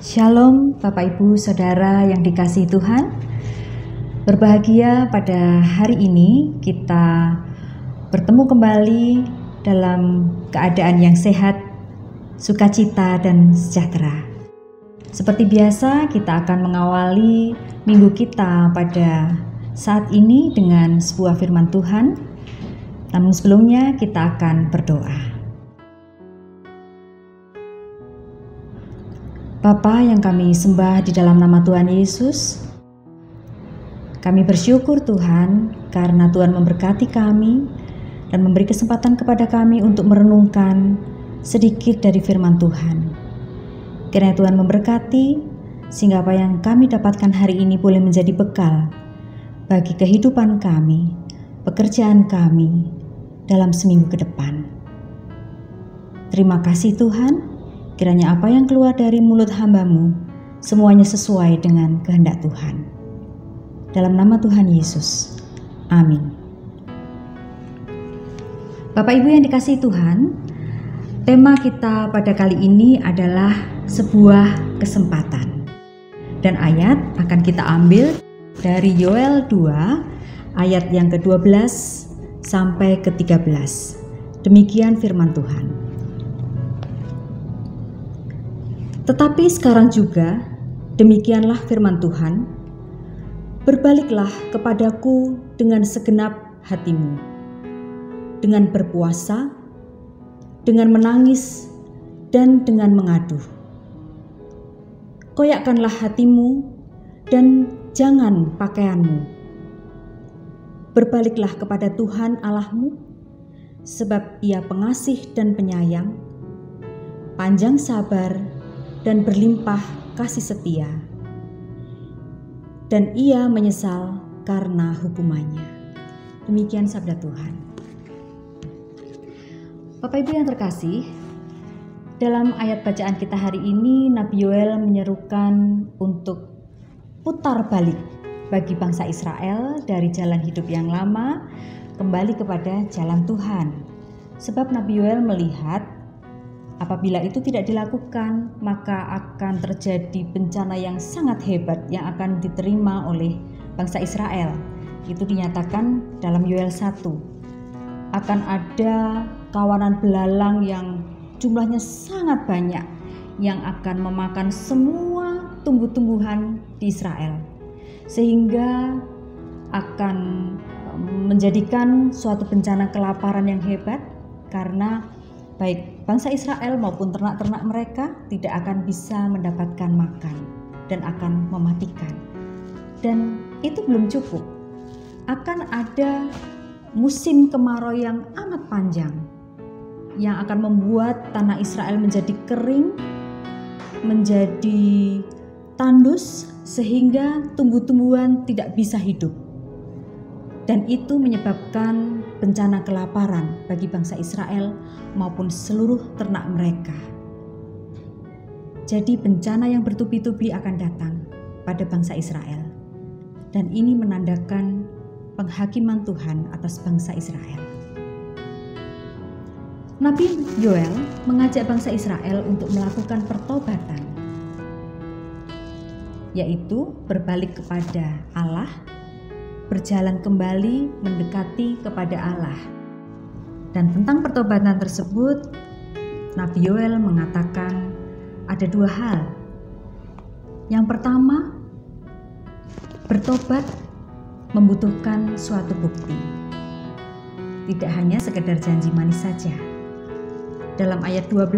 Shalom Bapak Ibu Saudara yang dikasihi Tuhan. Berbahagia pada hari ini kita bertemu kembali dalam keadaan yang sehat, sukacita dan sejahtera. Seperti biasa kita akan mengawali minggu kita pada saat ini dengan sebuah firman Tuhan. Namun sebelumnya kita akan berdoa. Bapa yang kami sembah di dalam nama Tuhan Yesus, kami bersyukur Tuhan karena Tuhan memberkati kami dan memberi kesempatan kepada kami untuk merenungkan sedikit dari firman Tuhan. Kiranya Tuhan memberkati sehingga apa yang kami dapatkan hari ini boleh menjadi bekal bagi kehidupan kami, pekerjaan kami dalam seminggu ke depan. Terima kasih Tuhan. Kiranya apa yang keluar dari mulut hamba-Mu semuanya sesuai dengan kehendak Tuhan. Dalam nama Tuhan Yesus. Amin. Bapak Ibu yang dikasihi Tuhan, tema kita pada kali ini adalah sebuah kesempatan. Dan ayat akan kita ambil dari Yoel 2 ayat yang ke-12 sampai ke-13. Demikian firman Tuhan. Tetapi sekarang juga, demikianlah firman Tuhan, berbaliklah kepadaku dengan segenap hatimu, dengan berpuasa, dengan menangis, dan dengan mengaduh. Koyakkanlah hatimu dan jangan pakaianmu. Berbaliklah kepada Tuhan Allahmu, sebab Ia pengasih dan penyayang, panjang sabar, dan berlimpah kasih setia, dan Ia menyesal karena hukumannya. Demikian sabda Tuhan. Bapak Ibu yang terkasih, dalam ayat bacaan kita hari ini Nabi Yoel menyerukan untuk putar balik bagi bangsa Israel dari jalan hidup yang lama kembali kepada jalan Tuhan. Sebab Nabi Yoel melihat apabila itu tidak dilakukan, maka akan terjadi bencana yang sangat hebat yang akan diterima oleh bangsa Israel. Itu dinyatakan dalam Yoel 1. Akan ada kawanan belalang yang jumlahnya sangat banyak yang akan memakan semua tumbuh-tumbuhan di Israel. Sehingga akan menjadikan suatu bencana kelaparan yang hebat karena baik bangsa Israel maupun ternak-ternak mereka tidak akan bisa mendapatkan makan dan akan mematikan. Dan itu belum cukup. Akan ada musim kemarau yang amat panjang yang akan membuat tanah Israel menjadi kering, menjadi tandus sehingga tumbuh-tumbuhan tidak bisa hidup. Dan itu menyebabkan bencana kelaparan bagi bangsa Israel maupun seluruh ternak mereka. Jadi bencana yang bertubi-tubi akan datang pada bangsa Israel. Dan ini menandakan penghakiman Tuhan atas bangsa Israel. Nabi Yoel mengajak bangsa Israel untuk melakukan pertobatan, yaitu berbalik kepada Allah, berjalan kembali mendekati kepada Allah. Dan tentang pertobatan tersebut, Nabi Yoel mengatakan ada dua hal. Yang pertama, bertobat membutuhkan suatu bukti. Tidak hanya sekedar janji manis saja. Dalam ayat 12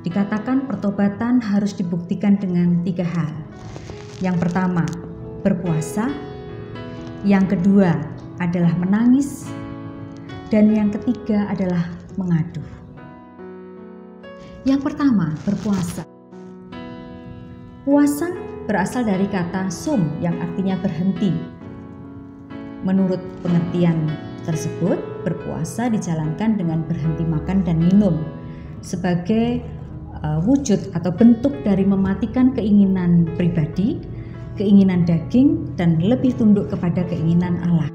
dikatakan pertobatan harus dibuktikan dengan tiga hal. Yang pertama, berpuasa. Yang kedua adalah menangis, dan yang ketiga adalah mengaduh. Yang pertama, berpuasa. Puasa berasal dari kata sum yang artinya berhenti. Menurut pengertian tersebut, berpuasa dijalankan dengan berhenti makan dan minum sebagai wujud atau bentuk dari mematikan keinginan pribadi, keinginan daging, dan lebih tunduk kepada keinginan Allah.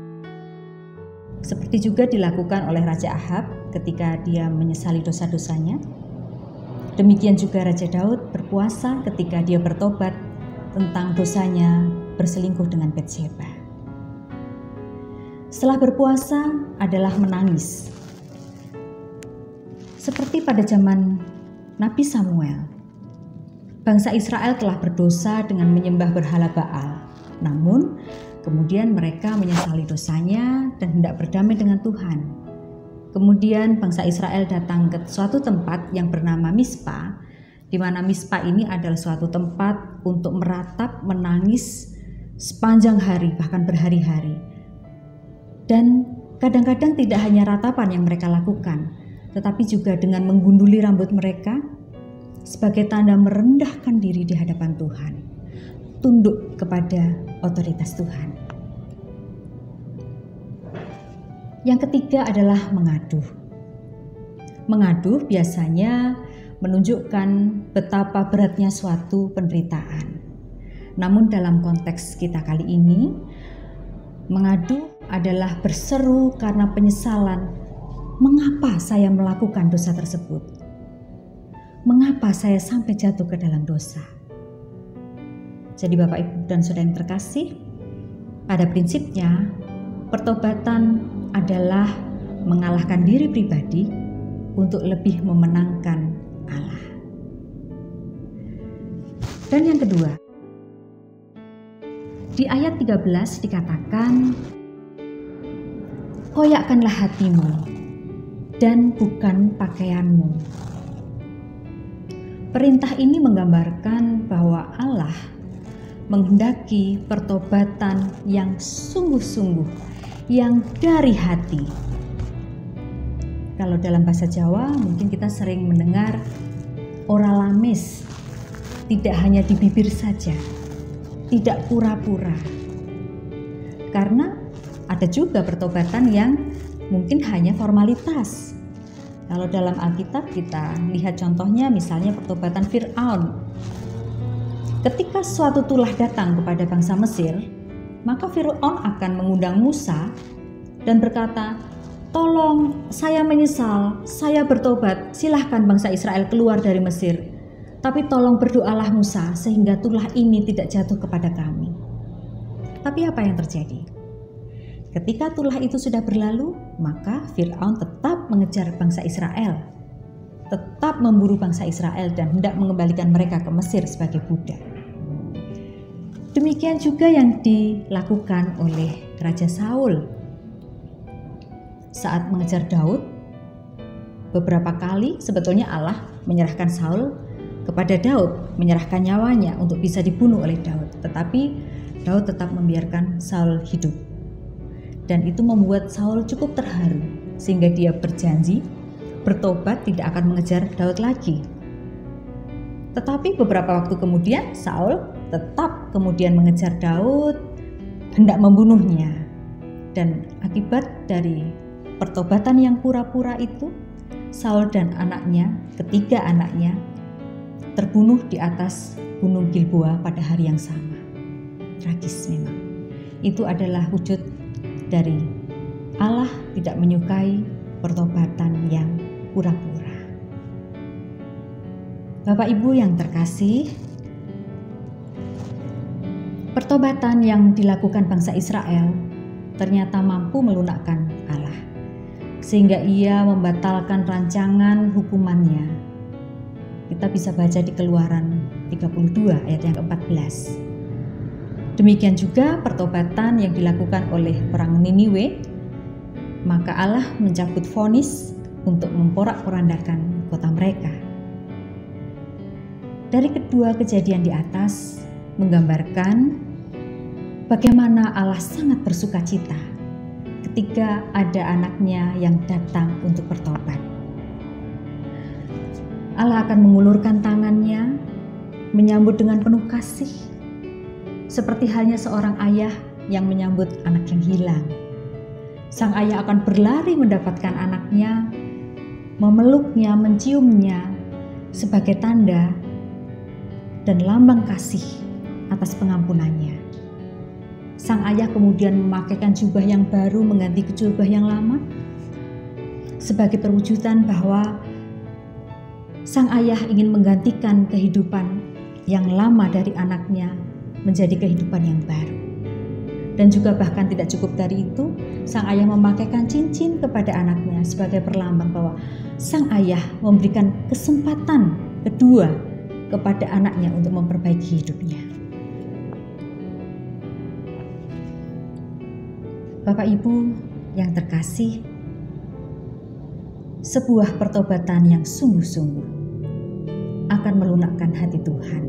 Seperti juga dilakukan oleh Raja Ahab ketika dia menyesali dosa-dosanya. Demikian juga Raja Daud berpuasa ketika dia bertobat tentang dosanya berselingkuh dengan Batsheba. Setelah berpuasa adalah menangis. Seperti pada zaman Nabi Samuel, bangsa Israel telah berdosa dengan menyembah berhala Baal. Namun, kemudian mereka menyesali dosanya dan hendak berdamai dengan Tuhan. Kemudian bangsa Israel datang ke suatu tempat yang bernama Mispa, di mana Mispa ini adalah suatu tempat untuk meratap, menangis sepanjang hari, bahkan berhari-hari. Dan kadang-kadang tidak hanya ratapan yang mereka lakukan, tetapi juga dengan menggunduli rambut mereka sebagai tanda merendahkan diri di hadapan Tuhan, tunduk kepada otoritas Tuhan. Yang ketiga adalah mengaduh. Mengaduh biasanya menunjukkan betapa beratnya suatu penderitaan. Namun dalam konteks kita kali ini, mengaduh adalah berseru karena penyesalan. Mengapa saya melakukan dosa tersebut? Mengapa saya sampai jatuh ke dalam dosa? Jadi Bapak, Ibu, dan Saudara yang terkasih, pada prinsipnya pertobatan adalah mengalahkan diri pribadi untuk lebih memenangkan Allah. Dan yang kedua, di ayat 13 dikatakan, koyakkanlah hatimu dan bukan pakaianmu. Perintah ini menggambarkan bahwa Allah menghendaki pertobatan yang sungguh-sungguh, yang dari hati. Kalau dalam bahasa Jawa mungkin kita sering mendengar oralamis, tidak hanya di bibir saja, tidak pura-pura. Karena ada juga pertobatan yang mungkin hanya formalitas. Kalau dalam Alkitab kita lihat contohnya, misalnya pertobatan Fir'aun. Ketika suatu tulah datang kepada bangsa Mesir, maka Fir'aun akan mengundang Musa dan berkata, tolong, saya menyesal, saya bertobat, silahkan bangsa Israel keluar dari Mesir. Tapi tolong berdoalah Musa sehingga tulah ini tidak jatuh kepada kami. Tapi apa yang terjadi? Ketika tulah itu sudah berlalu, maka Fir'aun tetap mengejar bangsa Israel, tetap memburu bangsa Israel dan hendak mengembalikan mereka ke Mesir sebagai budak. Demikian juga yang dilakukan oleh Raja Saul. Saat mengejar Daud, beberapa kali sebetulnya Allah menyerahkan Saul kepada Daud, menyerahkan nyawanya untuk bisa dibunuh oleh Daud. Tetapi Daud tetap membiarkan Saul hidup. Dan itu membuat Saul cukup terharu, sehingga dia berjanji bertobat tidak akan mengejar Daud lagi. Tetapi beberapa waktu kemudian Saul tetap kemudian mengejar Daud, hendak membunuhnya. Dan akibat dari pertobatan yang pura-pura itu, Saul dan anaknya, ketiga anaknya, terbunuh di atas Gunung Gilboa pada hari yang sama. Tragis memang. Itu adalah wujud dari Allah tidak menyukai pertobatan yang pura-pura. Bapak Ibu yang terkasih, pertobatan yang dilakukan bangsa Israel ternyata mampu melunakkan Allah, sehingga ia membatalkan rancangan hukumannya. Kita bisa baca di Keluaran 32 ayat yang ke-14. Demikian juga pertobatan yang dilakukan oleh orang Niniwe, maka Allah mencabut vonis untuk memporak-porandakan kota mereka. Dari kedua kejadian di atas menggambarkan bagaimana Allah sangat bersuka cita ketika ada anaknya yang datang untuk bertobat. Allah akan mengulurkan tangannya, menyambut dengan penuh kasih, seperti halnya seorang ayah yang menyambut anak yang hilang. Sang ayah akan berlari mendapatkan anaknya, memeluknya, menciumnya sebagai tanda dan lambang kasih atas pengampunannya. Sang ayah kemudian memakaikan jubah yang baru mengganti jubah yang lama sebagai perwujudan bahwa sang ayah ingin menggantikan kehidupan yang lama dari anaknya menjadi kehidupan yang baru. Dan juga bahkan tidak cukup dari itu, sang ayah memakaikan cincin kepada anaknya sebagai perlambang bahwa sang ayah memberikan kesempatan kedua kepada anaknya untuk memperbaiki hidupnya. Bapak Ibu yang terkasih, sebuah pertobatan yang sungguh-sungguh akan melunakkan hati Tuhan.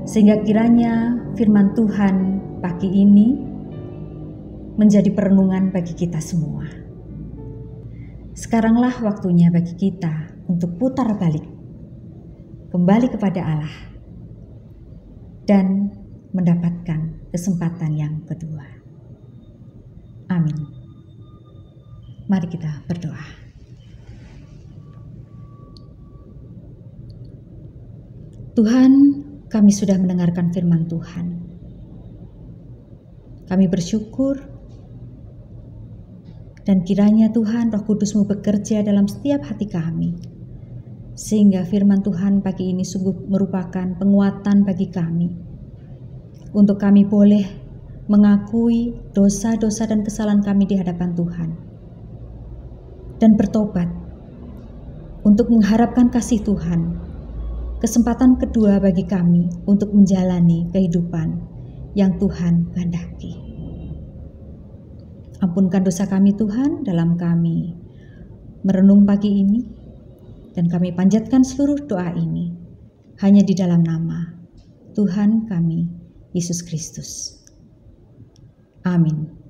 Sehingga kiranya firman Tuhan pagi ini menjadi perenungan bagi kita semua. Sekaranglah waktunya bagi kita untuk putar balik, kembali kepada Allah, dan mendapatkan kesempatan yang kedua. Amin. Mari kita berdoa. Tuhan, kami sudah mendengarkan firman Tuhan. Kami bersyukur dan kiranya Tuhan Roh Kudus-Mu bekerja dalam setiap hati kami, sehingga firman Tuhan pagi ini sungguh merupakan penguatan bagi kami, untuk kami boleh mengakui dosa-dosa dan kesalahan kami di hadapan Tuhan, dan bertobat untuk mengharapkan kasih Tuhan, kesempatan kedua bagi kami untuk menjalani kehidupan yang Tuhan kehendaki. Ampunkan dosa kami Tuhan dalam kami merenung pagi ini, dan kami panjatkan seluruh doa ini hanya di dalam nama Tuhan kami, Yesus Kristus. Amin.